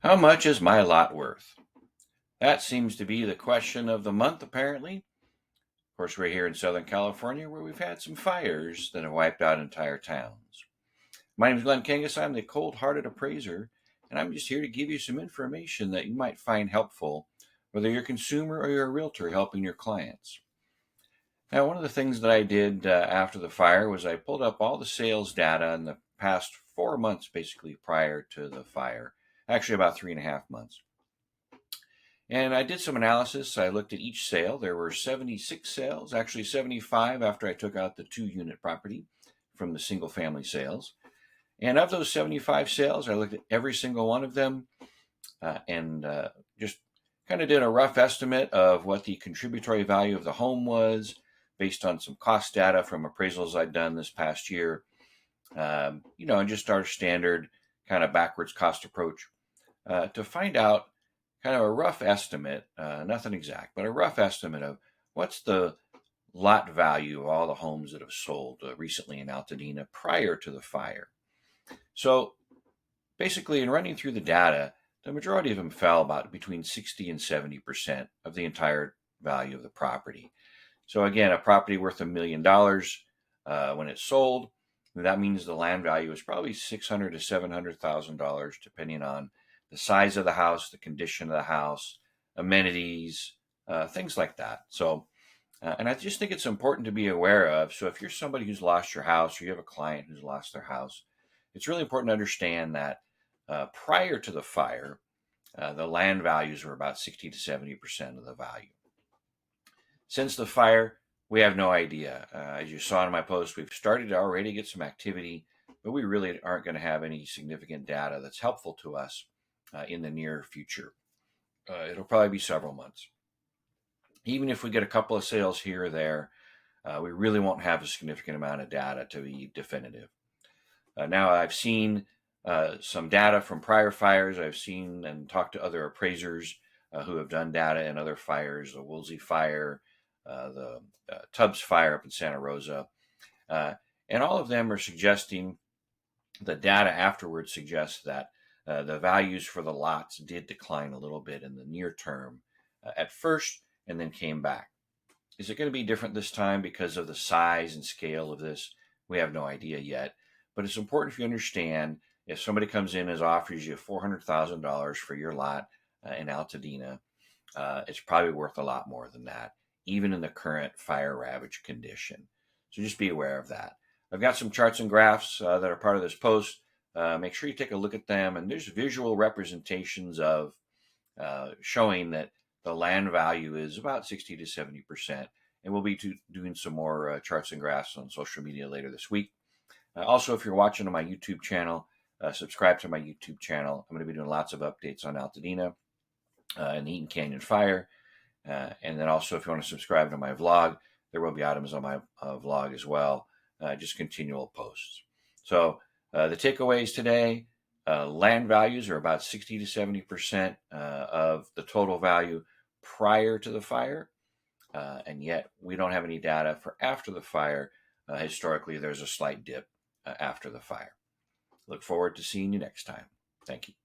How much is my lot worth? That seems to be the question of the month, apparently. Of course, we're here in Southern California where we've had some fires that have wiped out entire towns. My name is Glenn Kangas. I'm the cold-hearted appraiser, and I'm just here to give you some information that you might find helpful, whether you're a consumer or you're a realtor helping your clients. Now, one of the things that I did after the fire was I pulled up all the sales data in the past 4 months, basically prior to the fire, actually about 3.5 months. And I did some analysis. I looked at each sale. There were 76 sales, actually 75 after I took out the 2-unit property from the single family sales. And of those 75 sales, I looked at every single one of them and just kind of did a rough estimate of what the contributory value of the home was based on some cost data from appraisals I'd done this past year, and just our standard kind of backwards cost approach to find out kind of a rough estimate, nothing exact, but a rough estimate of what's the lot value of all the homes that have sold recently in Altadena prior to the fire. So basically, in running through the data, the majority of them fell about between 60 and 70% of the entire value of the property. So again, a property worth $1 million when it's sold, that means the land value is probably $600,000 to $700,000, depending on the size of the house, the condition of the house, amenities, things like that. So, and I just think it's important to be aware of. So if you're somebody who's lost your house or you have a client who's lost their house, it's really important to understand that prior to the fire, the land values were about 60 to 70% of the value. Since the fire, we have no idea. As you saw in my post, we've started to already get some activity, but we really aren't going to have any significant data that's helpful to us in the near future. It'll probably be several months. Even if we get a couple of sales here or there, we really won't have a significant amount of data to be definitive. Now, I've seen some data from prior fires. I've seen and talked to other appraisers who have done data in other fires, the Woolsey fire, the Tubbs fire up in Santa Rosa. And all of them are suggesting, the data afterwards suggests that the values for the lots did decline a little bit in the near term at first and then came back. Is it going to be different this time because of the size and scale of this? We have no idea yet. But it's important if you understand, if somebody comes in and offers you $400,000 for your lot in Altadena, it's probably worth a lot more than that, even in the current fire ravaged condition. So just be aware of that. I've got some charts and graphs that are part of this post. Make sure you take a look at them. And there's visual representations of showing that the land value is about 60 to 70%. And we'll be doing some more charts and graphs on social media later this week. Also, if you're watching on my YouTube channel, subscribe to my YouTube channel. I'm going to be doing lots of updates on Altadena and the Eaton Canyon Fire. And then also, if you want to subscribe to my vlog, there will be items on my vlog as well, just continual posts. So the takeaways today, land values are about 60 to 70% of the total value prior to the fire. And yet we don't have any data for after the fire. Historically, there's a slight dip after the fire. Look forward to seeing you next time. Thank you.